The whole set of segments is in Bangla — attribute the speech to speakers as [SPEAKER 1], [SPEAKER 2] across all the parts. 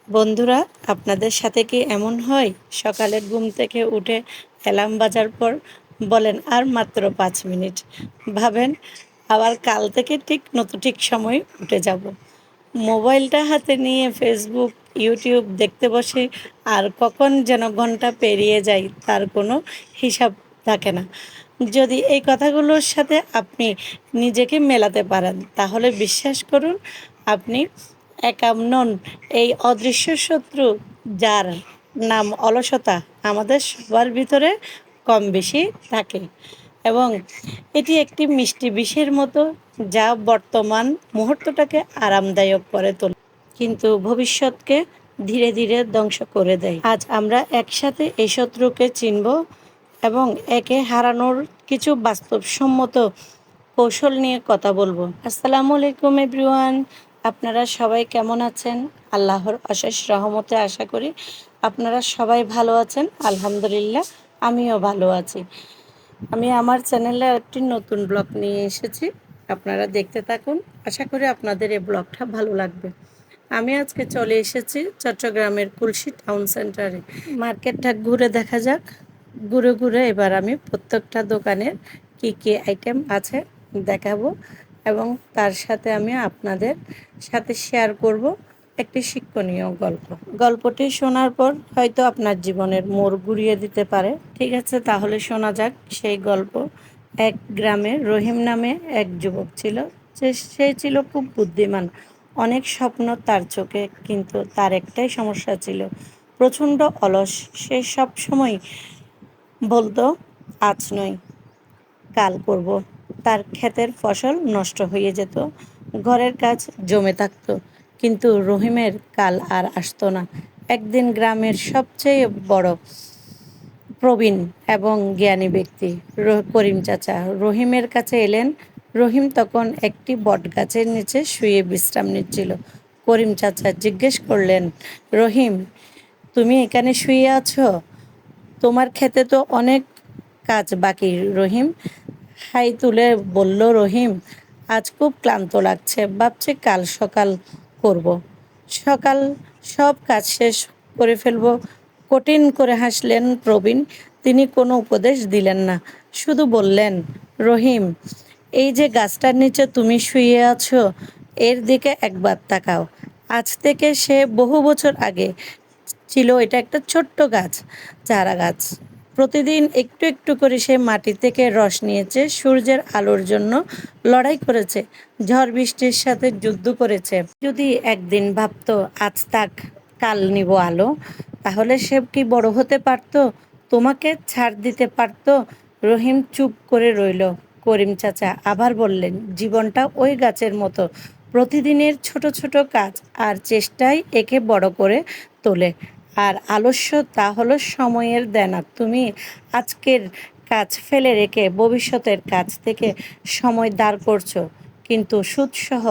[SPEAKER 1] বন্ধুরা, আপনাদের সাথে কি এমন হয় সকালে ঘুম থেকে উঠে অ্যালার্ম বাজার পর বলেন আর মাত্র 5 মিনিট, ভাবেন আবার কাল থেকে ঠিক সময় উঠে যাব, মোবাইলটা হাতে নিয়ে ফেসবুক ইউটিউব দেখতে বসে, আর কখন যেন ঘন্টা পেরিয়ে যায় তার কোনো হিসাব থাকে না। যদি এই কথাগুলোর সাথে আপনি নিজেকে মেলাতে পারেন তাহলে বিশ্বাস করুন, আপনি একা নন। এই অদৃশ্য শত্রু, যার নাম অলসতা, আমাদের সবার ভিতরে কম বেশি থাকে, এবং এটি একটি মিষ্টি বিষের মতো, যা বর্তমান মুহূর্তটাকে আরামদায়ক করে তোলে কিন্তু ভবিষ্যৎকে ধীরে ধীরে ধ্বংস করে দেয়। আজ আমরা একসাথে এই শত্রুকে চিনব এবং একে হারানোর কিছু বাস্তবসম্মত কৌশল নিয়ে কথা বলবো। আসসালামু আলাইকুম এভরিওয়ান, আপনারা সবাই কেমন আছেন? আল্লাহর অশেষ রহমতে আশা করি আপনারা সবাই ভালো আছেন। আলহামদুলিল্লাহ, আমিও ভালো আছি। আমি আমার চ্যানেলে একটি নতুন ব্লগ নিয়ে এসেছি, আপনারা দেখতে থাকুন। আশা করি আপনাদের এই ব্লগটা ভালো লাগবে। আমি আজকে চলে এসেছি চট্টগ্রামের কুলশী টাউন সেন্টারে। মার্কেটটা ঘুরে দেখা যাক। ঘুরে ঘুরে এবার আমি প্রত্যেকটা দোকানের কি কি আইটেম আছে দেখাবো, এবং তার সাথে আমি আপনাদের সাথে শেয়ার করব একটি শিক্ষণীয় গল্প। গল্পটি শোনার পর হয়তো আপনার জীবনের মোড় ঘুরিয়ে দিতে পারে। ঠিক আছে, তাহলে শোনা যাক সেই গল্প। এক গ্রামে রহিম নামে এক যুবক ছিল। সে ছিল খুব বুদ্ধিমান, অনেক স্বপ্ন তার চোখে, কিন্তু তার একটাই সমস্যা ছিল, প্রচণ্ড অলস। সে সব সময় বলতো আজ নয়, কাল করব। তার ক্ষেতের ফসল নষ্ট হয়ে যেত, ঘরের কাজ জমে থাকতো, কিন্তু রহিমের কাল আর আসতো না। একদিন গ্রামের সবচেয়ে বড়, প্রবীণ এবং জ্ঞানী ব্যক্তি করিম চাচা রহিমের কাছে এলেন। রহিম তখন একটি বটগাছের নিচে শুয়ে বিশ্রাম নিচ্ছিল। করিম চাচা জিজ্ঞেস করলেন, রহিম, তুমি এখানে শুয়ে আছো? তোমার খেতে তো অনেক কাজ বাকি। রহিম হাই তুলে বলল, রহিম, আজ খুব ক্লান্ত লাগছে, ভাবছি কাল সকাল করব। সকাল সব কাজ শেষ করে ফেলবো। কঠিন করে হাসলেন প্রবীণ। তিনি কোনো উপদেশ দিলেন না, শুধু বললেন, রহিম, এই যে গাছটার নিচে তুমি শুয়ে আছো, এর দিকে একবার তাকাও। আজ থেকে সে বহু বছর আগে ছিল এটা একটা ছোট্ট গাছ, চারা গাছ। প্রতিদিন একটু একটু করে সে মাটি থেকে রস নিয়েছে, সূর্যের আলোর জন্য লড়াই করেছে, ঝড় বৃষ্টির সাথে যুদ্ধ করেছে। যদি একদিন ভাবতো আজ তাক, কাল নিব আলো, তাহলে সে কি বড় হতে পারতো, তোমাকে ছাড় দিতে পারতো? রহিম চুপ করে রইল। করিম চাচা আবার বললেন, জীবনটা ওই গাছের মতো, প্রতিদিনের ছোট ছোট কাজ আর চেষ্টাই একে বড় করে তোলে। আর আলস্য, তা হলো সময়ের দেনা। তুমি আজকের কাজ ফেলে রেখে ভবিষ্যতের কাজ থেকে সময় দাঁড় করছো, কিন্তু সুদসহ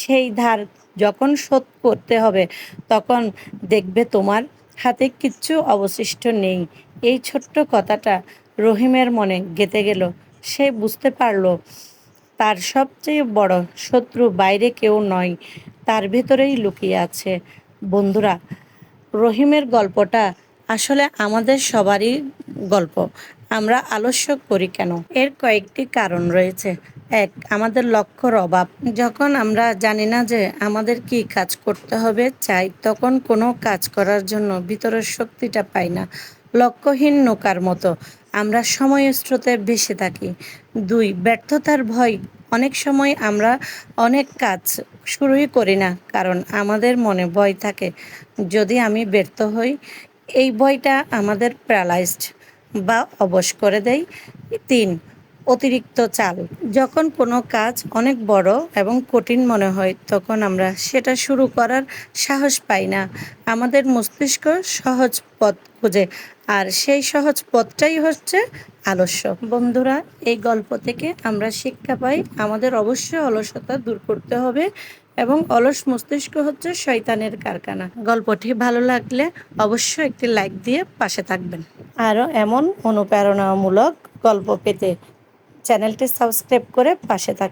[SPEAKER 1] সেই ধার যখন শোধ করতে হবে, তখন দেখবে তোমার হাতে কিচ্ছু অবশিষ্ট নেই। এই ছোট্ট কথাটা রহিমের মনে গেঁথে গেল। সে বুঝতে পারল, তার সবচেয়ে বড় শত্রু বাইরে কেউ নয়, তার ভেতরেই লুকিয়ে আছে। বন্ধুরা, রহিমের গল্পটা আসলে আমাদের সবারই গল্প। আমরা আলস্য করি কেন? এর কয়েকটি কারণ রয়েছে। এক, আমাদের লক্ষ্যর অভাব। যখন আমরা জানি না যে আমাদের কি কাজ করতে হবে, চাই, তখন কোনো কাজ করার জন্য ভিতরের শক্তিটা পাই না। লক্ষ্যহীন নৌকার মতো আমরা সময়ের স্রোতে ভেসে থাকি। দুই, ব্যর্থতার ভয়। অনেক সময় আমরা অনেক কাজ শুরুই করি না, কারণ আমাদের মনে ভয় থাকে, যদি আমি ব্যর্থ হই। এই ভয়টা আমাদের প্যারালাইজড বা অবশ করে দেয়। তিন, অতিরিক্ত চাল। যখন কোনো কাজ অনেক বড় এবং কঠিন মনে হয়, তখন আমরা সেটা শুরু করার সাহস পাই না। আমাদের মস্তিষ্ক সহজ পথ খুঁজে, আর সেই সহজ পথটাই হচ্ছে আলস্য। বন্ধুরা, এই গল্প থেকে আমরা শিক্ষা পাই, আমাদের অবশ্যই অলসতা দূর করতে হবে, এবং অলস মস্তিষ্ক হচ্ছে শয়তানের কারখানা। গল্পটি ভালো লাগলে অবশ্যই একটি লাইক দিয়ে পাশে থাকবেন। আরও এমন অনুপ্রেরণামূলক গল্প পেতে চ্যানেলটি সাবস্ক্রাইব করে পাশে থাকবেন।